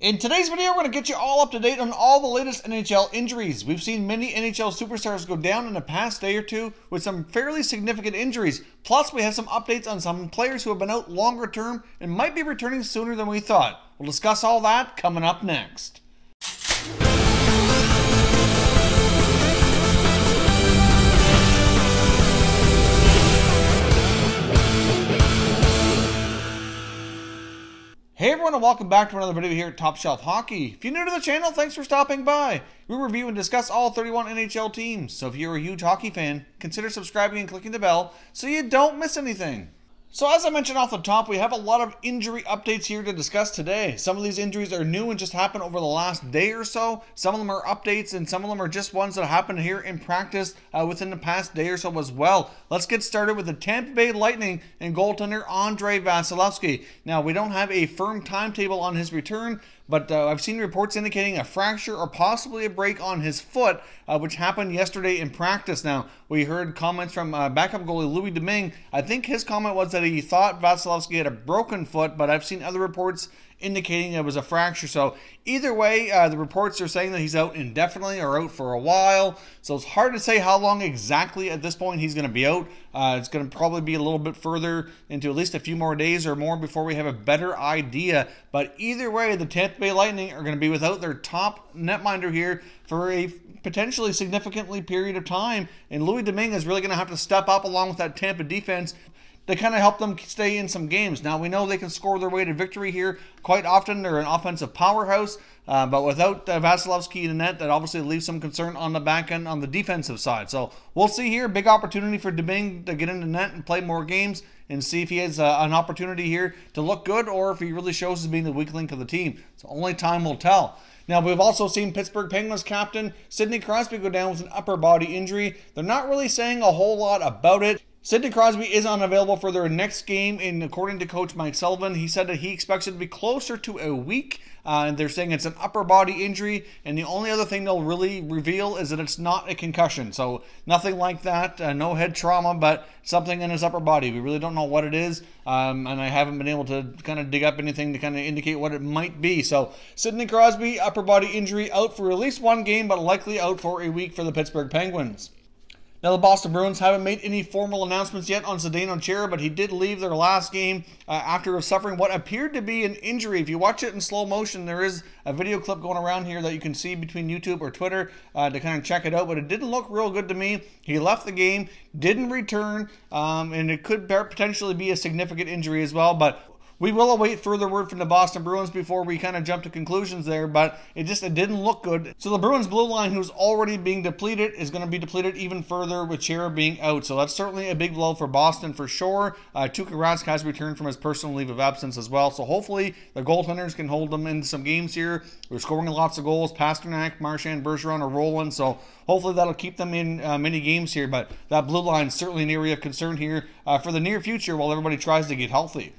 In today's video, we're going to get you all up to date on all the latest NHL injuries. We've seen many NHL superstars go down in the past day or two with some fairly significant injuries. Plus, we have some updates on some players who have been out longer term and might be returning sooner than we thought. We'll discuss all that coming up next. Hey everyone, and welcome back to another video here at Top Shelf Hockey. If you're new to the channel, thanks for stopping by. We review and discuss all 31 NHL teams, so if you're a huge hockey fan, consider subscribing and clicking the bell so you don't miss anything. So as I mentioned off the top, we have a lot of injury updates here to discuss today. Some of these injuries are new and just happened over the last day or so. Some of them are updates and some of them are just ones that happened here in practice within the past day or so as well. Let's get started with the Tampa Bay Lightning and goaltender Andrei Vasilevskiy. Now, we don't have a firm timetable on his return, but I've seen reports indicating a fracture or possibly a break on his foot, which happened yesterday in practice. Now, we heard comments from backup goalie Louis Domingue. I think his comment was that he thought Vasilevskiy had a broken foot, but I've seen other reports indicating it was a fracture. So either way, the reports are saying that he's out indefinitely or out for a while. So it's hard to say how long exactly at this point he's going to be out. It's going to probably be a little bit further into at least a few more days or more before we have a better idea. But either way, the Tampa Bay Lightning are going to be without their top netminder here for a potentially significantly period of time. And Louis Domingue is really going to have to step up along with that Tampa defense to kind of help them stay in some games. Now, we know they can score their way to victory here quite often. They're an offensive powerhouse, but without Vasilevskiy in the net, that obviously leaves some concern on the back end on the defensive side. So we'll see here. Big opportunity for Domingue to get in the net and play more games and see if he has an opportunity here to look good or if he really shows as being the weak link of the team. So only time will tell. Now, we've also seen Pittsburgh Penguins captain Sidney Crosby go down with an upper body injury. They're not really saying a whole lot about it. Sidney Crosby is unavailable for their next game, and according to Coach Mike Sullivan, he said that he expects it to be closer to a week. And they're saying it's an upper body injury, and the only other thing they'll really reveal is that it's not a concussion. So nothing like that, no head trauma, but something in his upper body. We really don't know what it is, and I haven't been able to kind of dig up anything to kind of indicate what it might be. So Sidney Crosby, upper body injury, out for at least one game, but likely out for a week for the Pittsburgh Penguins. Now, the Boston Bruins haven't made any formal announcements yet on Zdeno Chara, but he did leave their last game after suffering what appeared to be an injury. If you watch it in slow motion, there is a video clip going around here that you can see between YouTube or Twitter to kind of check it out, but it didn't look real good to me. He left the game, didn't return, and it could potentially be a significant injury as well, but we will await further word from the Boston Bruins before we kind of jump to conclusions there, but it didn't look good. So the Bruins blue line, who's already being depleted, is going to be depleted even further with Chara being out. So that's certainly a big blow for Boston for sure. Tuukka Rask has returned from his personal leave of absence as well. So hopefully the goaltenders can hold them in some games here. We're scoring lots of goals. Pasternak, Marchand, Bergeron are rolling. So hopefully that'll keep them in many games here. But that blue line is certainly an area of concern here for the near future while everybody tries to get healthy.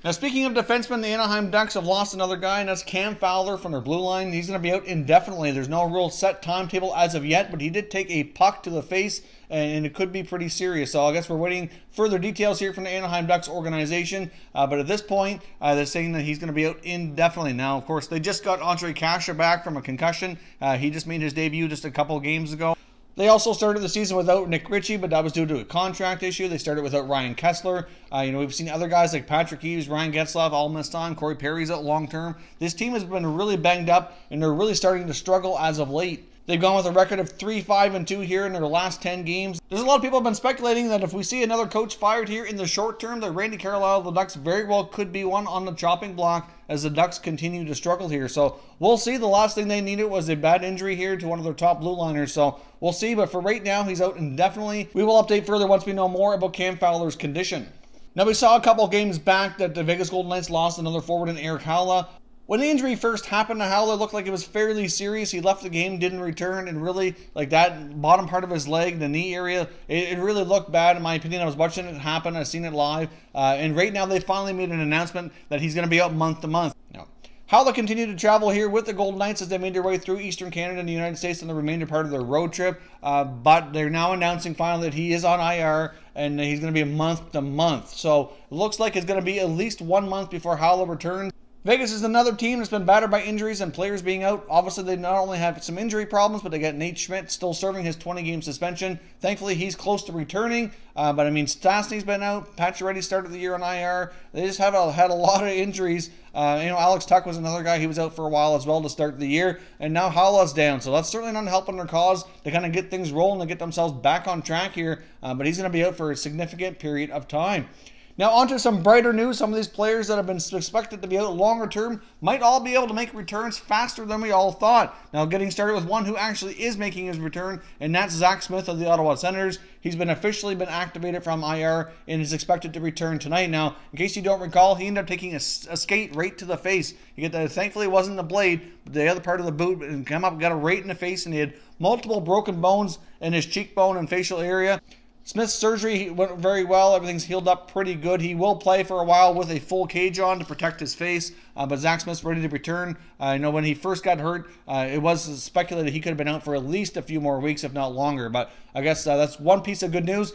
Now, speaking of defensemen, the Anaheim Ducks have lost another guy, and that's Cam Fowler from their blue line. He's going to be out indefinitely. There's no real set timetable as of yet, but he did take a puck to the face, and it could be pretty serious. So I guess we're waiting further details here from the Anaheim Ducks organization. But at this point, they're saying that he's going to be out indefinitely. Now, of course, they just got Andrei Chara back from a concussion. He just made his debut just a couple of games ago. They also started the season without Nick Ritchie, but that was due to a contract issue. They started without Ryan Kessler. We've seen other guys like Patrick Eaves, Ryan Getzlaf all missed time. Corey Perry's out long term. This team has been really banged up, and they're really starting to struggle as of late. They've gone with a record of 3-5-2 here in their last 10 games. There's a lot of people have been speculating that if we see another coach fired here in the short term, that Randy Carlyle of the Ducks very well could be one on the chopping block as the Ducks continue to struggle here. So we'll see. The last thing they needed was a bad injury here to one of their top blue liners. So we'll see. But for right now, he's out indefinitely. We will update further once we know more about Cam Fowler's condition. Now, we saw a couple of games back that the Vegas Golden Knights lost another forward in Erik Haula. When the injury first happened to Haula, it looked like it was fairly serious. He left the game, didn't return, and really, like that bottom part of his leg, the knee area, it really looked bad in my opinion. I was watching it happen. I've seen it live. And right now, they finally made an announcement that he's going to be out month to month. Now, Haula continued to travel here with the Golden Knights as they made their way through Eastern Canada and the United States in the remainder part of their road trip. But they're now announcing finally that he is on IR and he's going to be a month to month. So it looks like it's going to be at least 1 month before Haula returns. Vegas is another team that's been battered by injuries and players being out. Obviously, they not only have some injury problems, but they got Nate Schmidt still serving his 20-game suspension. Thankfully, he's close to returning. But I mean, Stastny's been out. Pageau started the year on IR. They just had a lot of injuries. Alex Tuch was another guy. He was out for a while as well to start the year. And now Hala's down. So that's certainly not helping their cause to kind of get things rolling and get themselves back on track here. But he's going to be out for a significant period of time. Now on to some brighter news. Some of these players that have been expected to be out longer term might all be able to make returns faster than we all thought. Now getting started with one who actually is making his return, and that's Zack Smith of the Ottawa Senators. He's been officially activated from IR and is expected to return tonight. Now, in case you don't recall, he ended up taking a skate right to the face. Thankfully it wasn't the blade, but the other part of the boot, and came up, got a right in the face, and he had multiple broken bones in his cheekbone and facial area. Smith's surgery went very well. Everything's healed up pretty good. He will play for a while with a full cage on to protect his face, but Zack Smith's ready to return. I know when he first got hurt, it was speculated he could have been out for at least a few more weeks, if not longer, but I guess that's one piece of good news.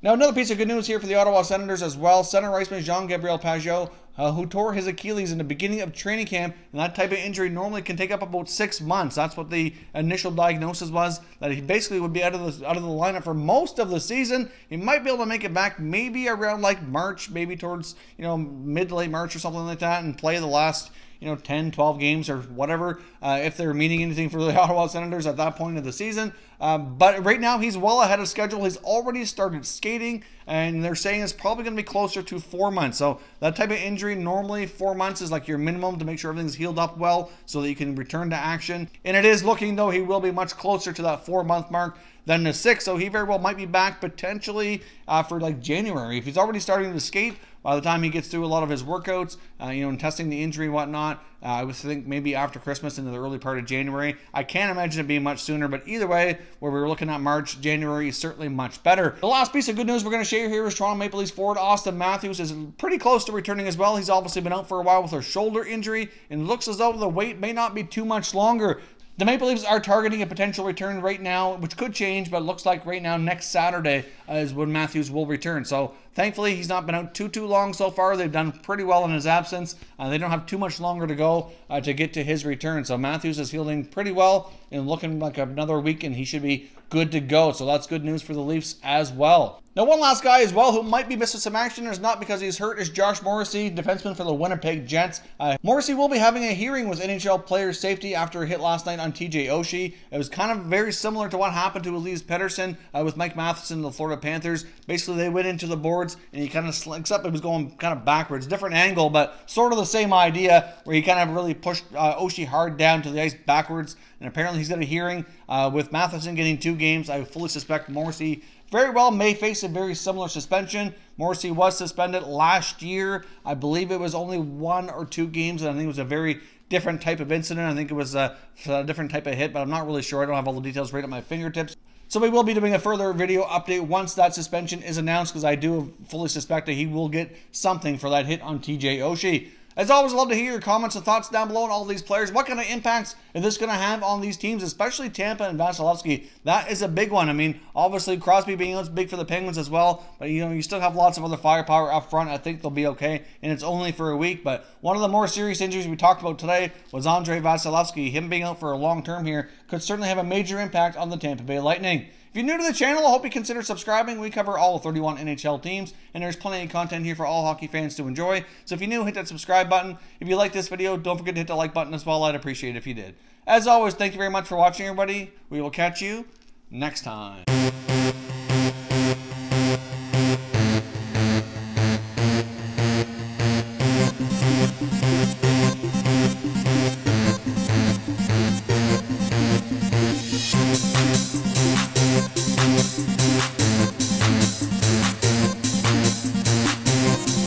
Now, another piece of good news here for the Ottawa Senators as well. Center iceman Jean-Gabriel Pageau, who tore his Achilles in the beginning of training camp, and that type of injury normally can take up about 6 months. That's what the initial diagnosis was, that he basically would be out of the lineup for most of the season. He might be able to make it back maybe around like March, maybe towards mid to late March or something like that, and play the last 10, 12 games or whatever, if they're meaning anything for the Ottawa Senators at that point of the season. But right now, he's well ahead of schedule. He's already started skating, and they're saying it's probably going to be closer to 4 months. So that type of injury, normally 4 months is like your minimum to make sure everything's healed up well so that you can return to action. And it is looking, though, he will be much closer to that 4-month mark than the 6. So he very well might be back potentially for like January. If he's already starting to skate, by the time he gets through a lot of his workouts, and testing the injury and whatnot, I would think maybe after Christmas into the early part of January. I can't imagine it being much sooner, but either way, where we were looking at March, January is certainly much better. The last piece of good news we're going to share here is Toronto Maple Leafs forward Auston Matthews is pretty close to returning as well. He's obviously been out for a while with a shoulder injury, and looks as though the wait may not be too much longer. The Maple Leafs are targeting a potential return right now, which could change, but it looks like right now next Saturday is when Matthews will return. So thankfully, he's not been out too long so far. They've done pretty well in his absence. They don't have too much longer to go to get to his return. So Matthews is healing pretty well and looking like another week, and he should be good to go. So that's good news for the Leafs as well. Now, one last guy as well who might be missing some action, is not because he's hurt, is Josh Morrissey, defenseman for the Winnipeg Jets. Morrissey will be having a hearing with NHL Player Safety after a hit last night on TJ Oshie. It was kind of very similar to what happened to Elise Pettersson with Mike Matheson and the Florida Panthers. Basically, they went into the boards and he kind of, except it was going kind of backwards, different angle, but sort of the same idea, where he kind of really pushed Oshie hard down to the ice backwards. And apparently he's got a hearing with Matheson getting 2 games. I fully suspect Morrissey very well may face a very similar suspension. Morrissey was suspended last year. I believe it was only 1 or 2 games, and I think it was a very different type of incident. I think it was a different type of hit, but I'm not really sure. I don't have all the details right at my fingertips. So we will be doing a further video update once that suspension is announced, because I do fully suspect that he will get something for that hit on TJ Oshie. As always, I'd love to hear your comments and thoughts down below on all these players. What kind of impacts is this going to have on these teams, especially Tampa and Vasilevskiy? That is a big one. I mean, obviously, Crosby being out is big for the Penguins as well, but you still have lots of other firepower up front. I think they'll be okay, and it's only for a week. But one of the more serious injuries we talked about today was Andrei Vasilevskiy. Him being out for a long term here could certainly have a major impact on the Tampa Bay Lightning. If you're new to the channel, I hope you consider subscribing. We cover all 31 NHL teams, and there's plenty of content here for all hockey fans to enjoy. So if you're new, hit that subscribe button. If you like this video, don't forget to hit the like button as well. I'd appreciate it if you did. As always, thank you very much for watching, everybody. We will catch you next time.